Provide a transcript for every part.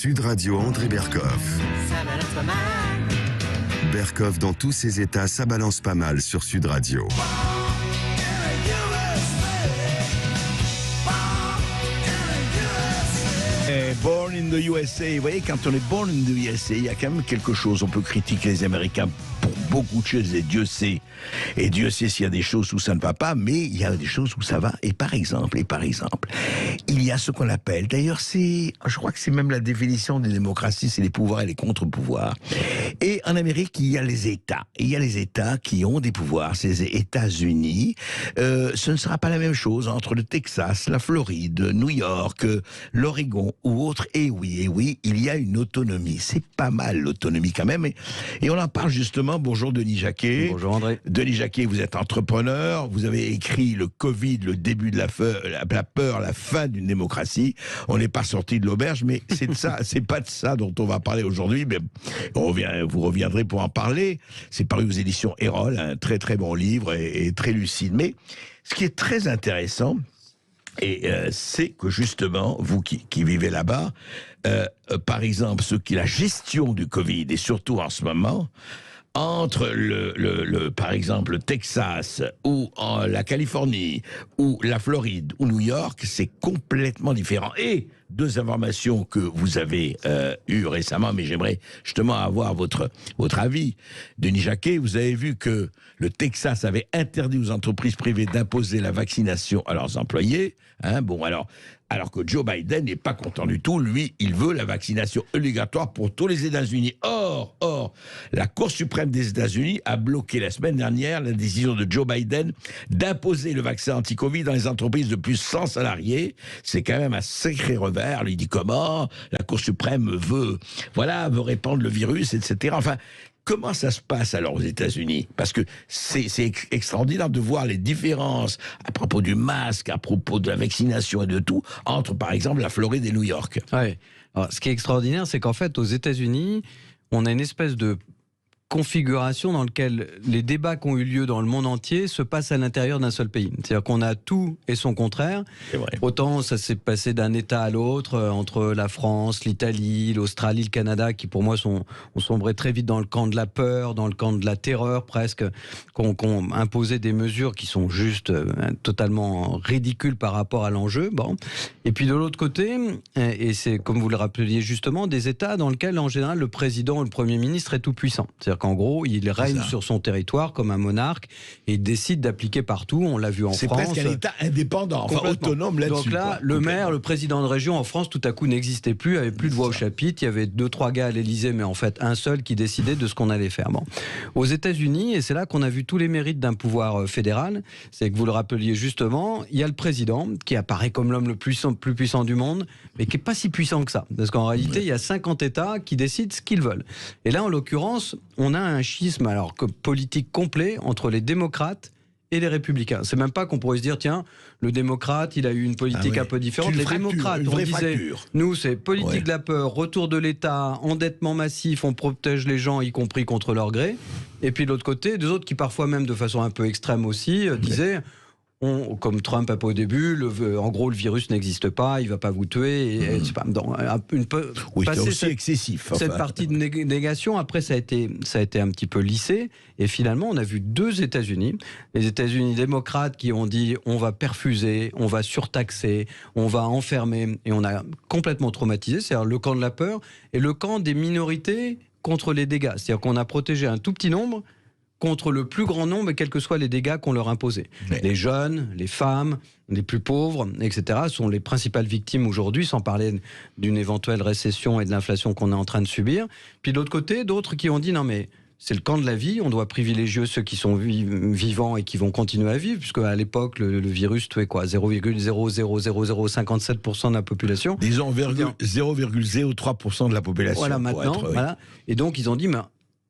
Sud Radio, André Berkoff. Ça balance pas mal. Berkoff dans tous ses états, ça balance pas mal sur Sud Radio. Born in the USA. Vous voyez, quand on est born in the USA, il y a quand même quelque chose. On peut critiquer les Américains pour beaucoup de choses, et Dieu sait s'il y a des choses où ça ne va pas, mais il y a des choses où ça va. Et par exemple, il y a ce qu'on appelle, d'ailleurs je crois que c'est même la définition des démocraties, c'est les pouvoirs et les contre-pouvoirs. Et en Amérique, il y a les États. Et il y a les États qui ont des pouvoirs, ces États-Unis. Ce ne sera pas la même chose entre le Texas, la Floride, New York, l'Oregon ou autre. Et oui, il y a une autonomie. C'est pas mal l'autonomie quand même. Et on en parle justement. Bonjour Denis Jacquet. Bonjour André. Denis Jacquet, vous êtes entrepreneur. Vous avez écrit le Covid, le début de la peur, la fin d'une démocratie. On n'est pas sorti de l'auberge, mais c'est de ça, c'est pas de ça dont on va parler aujourd'hui. Mais vous reviendrez pour en parler. C'est paru aux éditions Erol, un très très bon livre et très lucide. Mais ce qui est très intéressant, c'est que justement, vous qui vivez là-bas, par exemple, la gestion du Covid, et surtout en ce moment, entre par exemple le Texas ou la Californie ou la Floride ou New York, c'est complètement différent. Et deux informations que vous avez eues récemment, mais j'aimerais justement avoir votre avis. Denis Jacquet, vous avez vu que le Texas avait interdit aux entreprises privées d'imposer la vaccination à leurs employés. Alors que Joe Biden n'est pas content du tout. Lui, il veut la vaccination obligatoire pour tous les États-Unis. Or, la Cour suprême des États-Unis a bloqué la semaine dernière la décision de Joe Biden d'imposer le vaccin anti-Covid dans les entreprises de plus de 100 salariés. C'est quand même un sacré revers. Il dit comment la Cour suprême veut répandre le virus, etc. Enfin, comment ça se passe alors aux États-Unis? Parce que c'est extraordinaire de voir les différences à propos du masque, à propos de la vaccination et de tout, entre par exemple la Floride et New York. Ouais. Alors, ce qui est extraordinaire, c'est qu'en fait, aux États-Unis, on a une espèce de configuration dans laquelle les débats qui ont eu lieu dans le monde entier se passent à l'intérieur d'un seul pays. C'est-à-dire qu'on a tout et son contraire. Autant ça s'est passé d'un État à l'autre, entre la France, l'Italie, l'Australie, le Canada, qui pour moi ont sombré très vite dans le camp de la peur, dans le camp de la terreur presque, qui ont imposé des mesures qui sont juste totalement ridicules par rapport à l'enjeu. Bon. Et puis de l'autre côté, et c'est comme vous le rappeliez justement, des États dans lesquels en général le président ou le Premier ministre est tout puissant. C'est-à-dire qu'en gros, il règne sur son territoire comme un monarque et il décide d'appliquer partout. On l'a vu en France. C'est presque un État indépendant, autonome là-dessus. Donc là, le maire, le président de région en France, tout à coup n'existait plus, avait plus de voix au chapitre. Il y avait 2-3 gars à l'Élysée, mais en fait un seul qui décidait de ce qu'on allait faire. Bon. Aux États-Unis, et c'est là qu'on a vu tous les mérites d'un pouvoir fédéral, c'est que vous le rappeliez justement, il y a le président qui apparaît comme l'homme le plus puissant du monde, mais qui n'est pas si puissant que ça. Parce qu'en réalité, il y a 50 États qui décident ce qu'ils veulent. Et là, en l'occurrence, on a un schisme politique complet entre les démocrates et les républicains. C'est même pas qu'on pourrait se dire, tiens, le démocrate, il a eu une politique un peu différente. Les démocrates, on disait, nous, c'est politique de la peur, retour de l'État, endettement massif, on protège les gens, y compris contre leur gré. Et puis de l'autre côté, des autres qui parfois même de façon un peu extrême aussi, disaient... comme Trump a pas au début, en gros le virus n'existe pas, il va pas vous tuer. C'est aussi excessif. Cette partie de négation, après ça a été un petit peu lissé. Et finalement, on a vu deux États-Unis, les États-Unis démocrates qui ont dit on va perfuser, on va surtaxer, on va enfermer, et on a complètement traumatisé. C'est-à-dire le camp de la peur et le camp des minorités contre les dégâts. C'est-à-dire qu'on a protégé un tout petit nombre contre le plus grand nombre, quels que soient les dégâts qu'on leur imposait. Les jeunes, les femmes, les plus pauvres, etc., sont les principales victimes aujourd'hui, sans parler d'une éventuelle récession et de l'inflation qu'on est en train de subir. Puis de l'autre côté, d'autres qui ont dit non mais c'est le camp de la vie, on doit privilégier ceux qui sont vivants et qui vont continuer à vivre, puisque à l'époque, le virus tuait quoi, 0,00057% de la population. Disons 0,03% de la population. Voilà, maintenant. Voilà. Et donc, ils ont dit, mais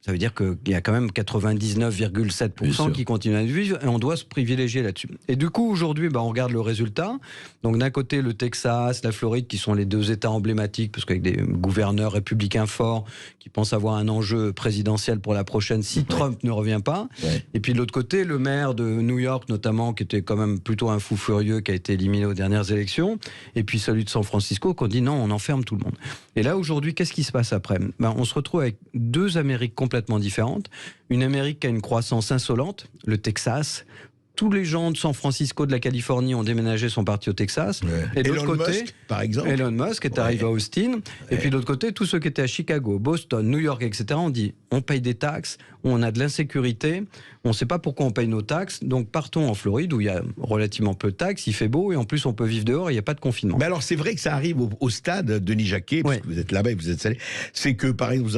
Ça veut dire qu'il y a quand même 99,7% qui continuent à vivre et on doit se privilégier là-dessus. Et du coup, aujourd'hui, on regarde le résultat. Donc d'un côté, le Texas, la Floride, qui sont les deux États emblématiques, parce qu'avec des gouverneurs républicains forts qui pensent avoir un enjeu présidentiel pour la prochaine si Trump ne revient pas. Ouais. Et puis de l'autre côté, le maire de New York, notamment, qui était quand même plutôt un fou furieux, qui a été éliminé aux dernières élections. Et puis celui de San Francisco, qui ont dit non, on enferme tout le monde. Et là, aujourd'hui, qu'est-ce qui se passe après ? On se retrouve avec deux Amériques complètement différentes. Une Amérique qui a une croissance insolente, le Texas. Tous les gens de San Francisco, de la Californie ont déménagé, sont partis au Texas. Ouais. Et de l'autre côté, Musk, par exemple. Elon Musk est arrivé à Austin. Ouais. Et puis de l'autre côté, tous ceux qui étaient à Chicago, Boston, New York, etc., on dit on paye des taxes, on a de l'insécurité, on ne sait pas pourquoi on paye nos taxes, donc partons en Floride où il y a relativement peu de taxes, il fait beau et en plus on peut vivre dehors, il n'y a pas de confinement. Mais alors c'est vrai que ça arrive au stade, Denis Jacquet, parce que vous êtes là-bas et vous êtes salé, c'est que par exemple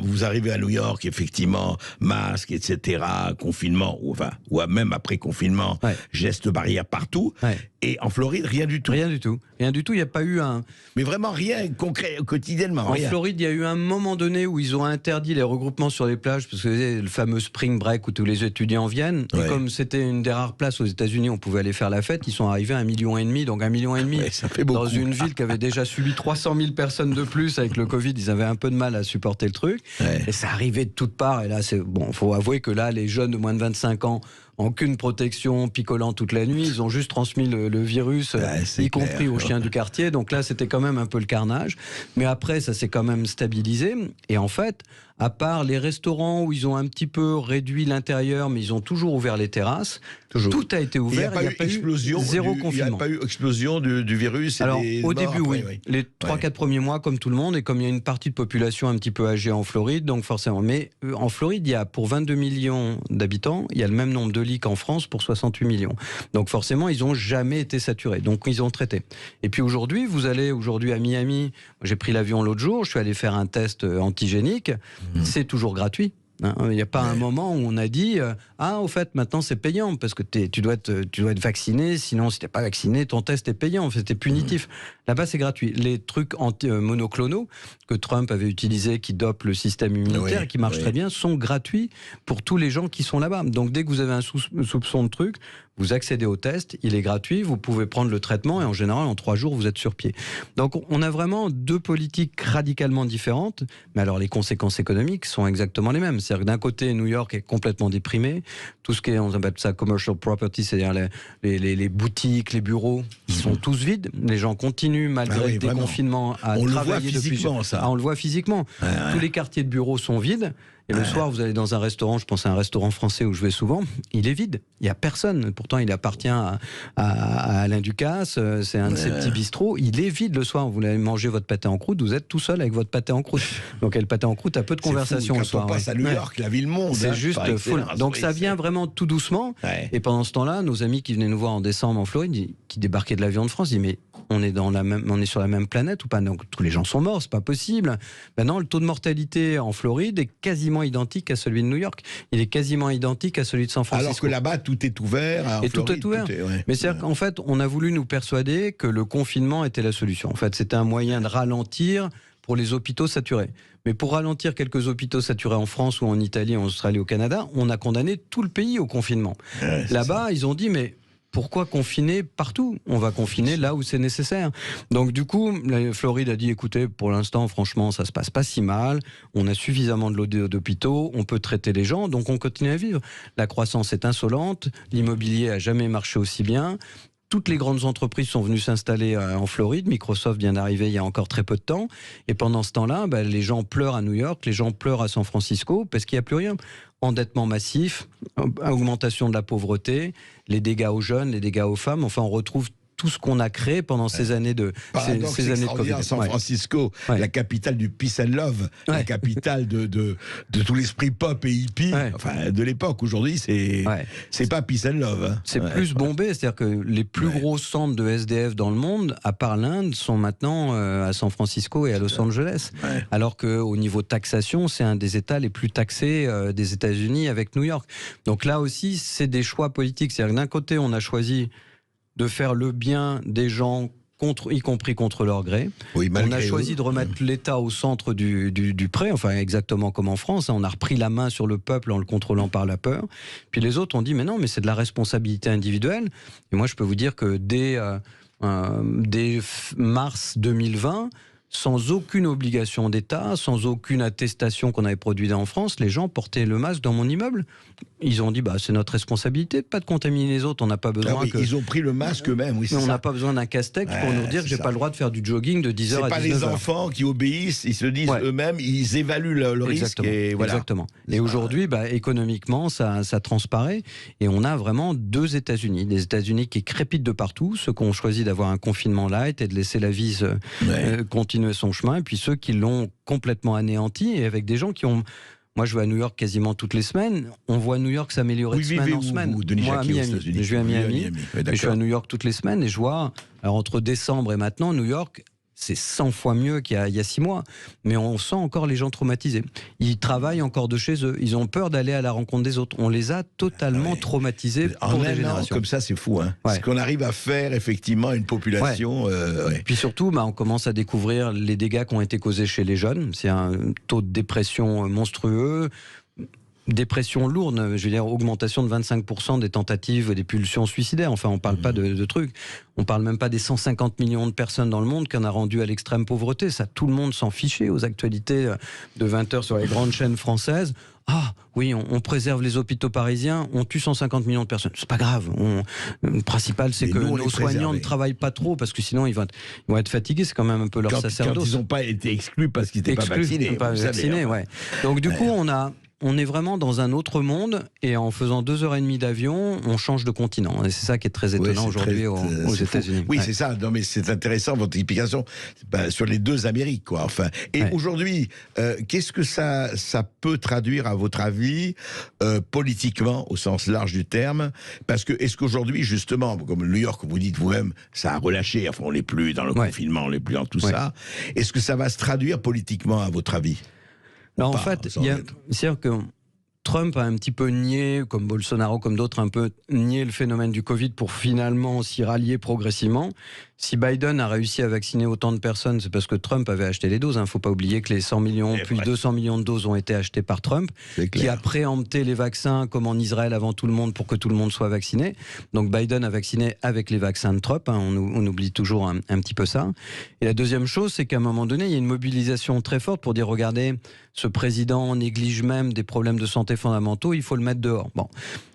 vous arrivez à New York, effectivement, masque, etc., confinement, ou même après confinement, gestes barrières partout. Ouais. Et en Floride, rien du tout. Rien du tout. Rien du tout. Il n'y a pas eu un. Mais vraiment rien concret quotidiennement. En Floride, il y a eu un moment donné où ils ont interdit les regroupements sur les plages parce que c'est le fameux spring break où tous les étudiants viennent. Ouais. Et comme c'était une des rares places aux États-Unis, on pouvait aller faire la fête. Ils sont arrivés à 1,5 million. Donc 1,5 million ça fait beaucoup, dans une ville qui avait déjà subi 300 000 personnes de plus avec le Covid. Ils avaient un peu de mal à supporter le truc. Ouais. Et ça arrivait de toutes parts. Et là, faut avouer que là, les jeunes de moins de 25 ans. Aucune protection, picolant toute la nuit. Ils ont juste transmis le virus, y compris aux chiens du quartier. Donc là, c'était quand même un peu le carnage. Mais après, ça s'est quand même stabilisé. Et en fait, à part les restaurants où ils ont un petit peu réduit l'intérieur, mais ils ont toujours ouvert les terrasses, tout a été ouvert. Il n'y a pas eu zéro confinement. Il n'y a pas eu explosion du virus. Alors, au début, oui. Les 3-4 premiers mois, comme tout le monde, et comme il y a une partie de population un petit peu âgée en Floride, donc forcément. Mais en Floride, il y a pour 22 millions d'habitants, il y a le même nombre de lits qu'en France pour 68 millions. Donc forcément, ils n'ont jamais été saturés. Donc ils ont traité. Et puis aujourd'hui, vous allez à Miami. J'ai pris l'avion l'autre jour, je suis allé faire un test antigénique. C'est toujours gratuit. Il n'y a pas un moment où on a dit au fait maintenant c'est payant parce que tu dois être vacciné, sinon si tu n'es pas vacciné ton test est payant, c'était punitif. Là-bas c'est gratuit. Les trucs monoclonaux que Trump avait utilisés qui dopent le système immunitaire et qui marchent très bien sont gratuits pour tous les gens qui sont là-bas. Donc dès que vous avez un soupçon de truc, vous accédez au test, il est gratuit, vous pouvez prendre le traitement et en général en 3 jours vous êtes sur pied. Donc on a vraiment deux politiques radicalement différentes, mais alors les conséquences économiques sont exactement les mêmes. C'est-à-dire que d'un côté, New York est complètement déprimé. Tout ce qui est, on appelle ça commercial property, c'est-à-dire les boutiques, les bureaux, ils sont tous vides. Les gens continuent, malgré le déconfinement, à travailler depuis. On le voit physiquement. Tous les quartiers de bureaux sont vides. Et le soir, vous allez dans un restaurant, je pense à un restaurant français où je vais souvent, il est vide. Il n'y a personne. Pourtant, il appartient à Alain Ducasse, c'est un de ses petits bistrots. Il est vide le soir. Vous allez manger votre pâté en croûte, vous êtes tout seul avec votre pâté en croûte. Donc, le pâté en croûte a peu de conversation le soir. Quand on passe à New York, la ville-monde. C'est juste fou. Donc, ça vient vraiment tout doucement. Et pendant ce temps-là, nos amis qui venaient nous voir en décembre en Floride, qui débarquaient de l'avion de France, disent mais on est sur la même planète ou pas? Donc, tous les gens sont morts, c'est pas possible. Maintenant, le taux de mortalité en Floride est quasiment identique à celui de New York. Il est quasiment identique à celui de San Francisco. Alors que là-bas, tout est ouvert. Et tout est ouvert. Mais c'est-à-dire qu'en fait, on a voulu nous persuader que le confinement était la solution. En fait, c'était un moyen de ralentir pour les hôpitaux saturés. Mais pour ralentir quelques hôpitaux saturés en France ou en Italie, en Australie, au Canada, on a condamné tout le pays au confinement. Là-bas, ils ont dit, mais pourquoi confiner partout? On va confiner là où c'est nécessaire. Donc du coup, la Floride a dit, écoutez, pour l'instant, franchement, ça se passe pas si mal. On a suffisamment de lots d'hôpitaux, on peut traiter les gens, donc on continue à vivre. La croissance est insolente, l'immobilier a jamais marché aussi bien. Toutes les grandes entreprises sont venues s'installer en Floride. Microsoft vient d'arriver il y a encore très peu de temps. Et pendant ce temps-là, les gens pleurent à New York, les gens pleurent à San Francisco parce qu'il n'y a plus rien. Endettement massif, augmentation de la pauvreté, les dégâts aux jeunes, les dégâts aux femmes. Enfin, on retrouve tout ce qu'on a créé pendant ces années de Covid. San Francisco, la capitale du peace and love, la capitale de tout l'esprit pop et hippie, enfin de l'époque. Aujourd'hui, c'est pas peace and love. Hein. C'est plus bombé, c'est-à-dire que les plus gros centres de SDF dans le monde, à part l'Inde, sont maintenant à San Francisco et à Los Angeles. Alors qu'au niveau taxation, c'est un des États les plus taxés des États-Unis avec New York. Donc là aussi, c'est des choix politiques. C'est-à-dire que d'un côté, on a choisi de faire le bien des gens y compris contre leur gré. Oui, On a choisi de remettre l'État au centre du pré, enfin exactement comme en France. On a repris la main sur le peuple en le contrôlant par la peur. Puis les autres ont dit, mais non, mais c'est de la responsabilité individuelle. Et moi, je peux vous dire que dès mars 2020, sans aucune obligation d'État, sans aucune attestation qu'on avait produite en France, les gens portaient le masque dans mon immeuble. Ils ont dit, c'est notre responsabilité de pas de contaminer les autres. On n'a pas besoin Ils ont pris le masque eux-mêmes, oui, c'est on ça. n'a pas besoin d'un casse-tête pour nous dire que j'ai pas le droit de faire du jogging de 10h à 19h. C'est pas les enfants qui obéissent, ils se disent eux-mêmes, ils évaluent le risque. Et voilà. Exactement. Et aujourd'hui, économiquement, ça transparaît. Et on a vraiment deux États-Unis. Des États-Unis qui crépitent de partout, ceux qui ont choisi d'avoir un confinement light et de laisser la vie continuer son chemin, et puis ceux qui l'ont complètement anéanti, et avec des gens qui ont... Moi, je vais à New York quasiment toutes les semaines. On voit New York s'améliorer de semaine en semaine. Moi, à Miami. Je vais à Miami. Je suis à New York toutes les semaines et je vois, alors entre décembre et maintenant, New York, c'est 100 fois mieux qu'il y a 6 mois. Mais on sent encore les gens traumatisés. Ils travaillent encore de chez eux. Ils ont peur d'aller à la rencontre des autres. On les a totalement traumatisés pour des générations. Comme ça, c'est fou. Ce qu'on arrive à faire, effectivement, à une population... Puis surtout, on commence à découvrir les dégâts qui ont été causés chez les jeunes. C'est un taux de dépression monstrueux. Dépression lourde, je veux dire augmentation de 25% des tentatives, des pulsions suicidaires. Enfin, on parle pas de trucs. On parle même pas des 150 millions de personnes dans le monde qu'on a rendu à l'extrême pauvreté. Ça, tout le monde s'en fichait aux actualités de 20h sur les grandes chaînes françaises. Ah oui, on préserve les hôpitaux parisiens, on tue 150 millions de personnes. C'est pas grave. Le principal, c'est que nos soignants ne travaillent pas trop parce que sinon ils vont être fatigués. C'est quand même un peu leur sacerdoce. Quand ils n'ont pas été exclus parce qu'ils n'étaient pas vaccinés. Donc du coup, on est vraiment dans un autre monde et en faisant 2h30 d'avion, on change de continent. Et c'est ça qui est très étonnant aujourd'hui aux États-Unis. Oui, c'est ça. Non, mais c'est intéressant votre explication sur les deux Amériques, quoi. Enfin, et aujourd'hui, qu'est-ce que ça peut traduire, à votre avis, politiquement, au sens large du terme? Parce que est-ce qu'aujourd'hui, justement, comme New York, vous dites vous-même, ça a relâché. Enfin, on n'est plus dans le confinement, on n'est plus dans tout ça. Est-ce que ça va se traduire politiquement, à votre avis? Non, en fait, c'est-à-dire que Trump a un petit peu nié, comme Bolsonaro, comme d'autres, un peu nié le phénomène du Covid pour finalement s'y rallier progressivement. Si Biden a réussi à vacciner autant de personnes, c'est parce que Trump avait acheté les doses. Il ne faut pas oublier que les 100 millions, plus de 200 millions de doses ont été achetées par Trump, qui a préempté les vaccins, comme en Israël, avant tout le monde, pour que tout le monde soit vacciné. Donc Biden a vacciné avec les vaccins de Trump. On oublie toujours un petit peu ça. Et la deuxième chose, c'est qu'à un moment donné, il y a une mobilisation très forte pour dire, regardez, ce président néglige même des problèmes de santé fondamentaux, il faut le mettre dehors. Bon.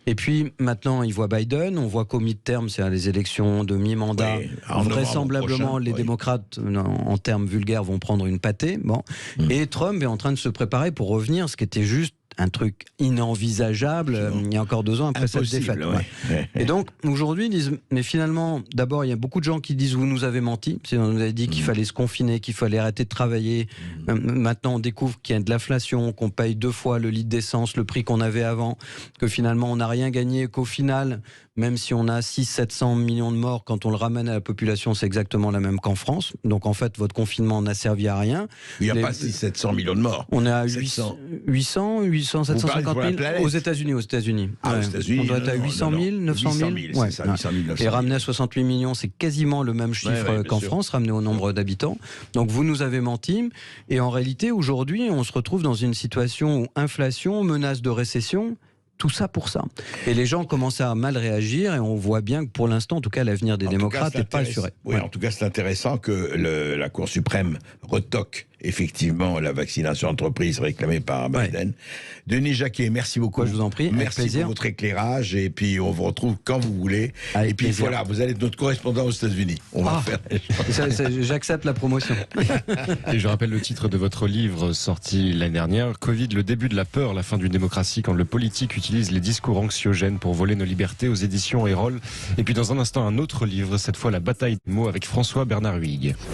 Et puis maintenant, il voit Biden, on voit qu'au mi-terme, c'est-à-dire les élections de mi-mandat, vraisemblablement les démocrates, en termes vulgaires, vont prendre une pâtée. Bon. Et Trump est en train de se préparer pour revenir, ce qui était juste un truc inenvisageable il y a encore 2 ans après cette défaite. Et donc aujourd'hui ils disent, mais finalement, d'abord il y a beaucoup de gens qui disent vous nous avez menti, on nous avait dit qu'il fallait se confiner, qu'il fallait arrêter de travailler. Maintenant on découvre qu'il y a de l'inflation, qu'on paye 2 fois le litre d'essence, le prix qu'on avait avant, que finalement on n'a rien gagné, qu'au final, même si on a 600-700 millions de morts, quand on le ramène à la population, c'est exactement la même qu'en France. Donc en fait, votre confinement n'a servi à rien. Il n'y a pas 600-700 millions de morts. On est à 800, 750 000 aux États-Unis. Aux États-Unis. On doit être à 800 000, 900 000. C'est ça, 800 000, 900 000. Et ramené à 68 millions, c'est quasiment le même chiffre qu'en France, ramené au nombre d'habitants. Donc vous nous avez menti. Et en réalité, aujourd'hui, on se retrouve dans une situation où inflation, menace de récession, tout ça pour ça. Et les gens commencent à mal réagir et on voit bien que pour l'instant, en tout cas, l'avenir des démocrates n'est pas assuré. Oui, en tout cas, c'est intéressant que la Cour suprême retoque effectivement la vaccination entreprise réclamée par Biden. Denis Jacquet, merci beaucoup. Je vous en prie. Merci pour votre éclairage et puis on vous retrouve quand vous voulez. Avec et puis plaisir. voilà, vous allez être notre correspondant aux États-Unis. On va faire. J'accepte la promotion. Et je rappelle le titre de votre livre sorti l'année dernière, Covid, le début de la peur, la fin d'une démocratie quand le politique utilise les discours anxiogènes pour voler nos libertés, aux éditions Erol. Et puis dans un instant, un autre livre, cette fois La bataille des mots avec François Bernard Huyghe.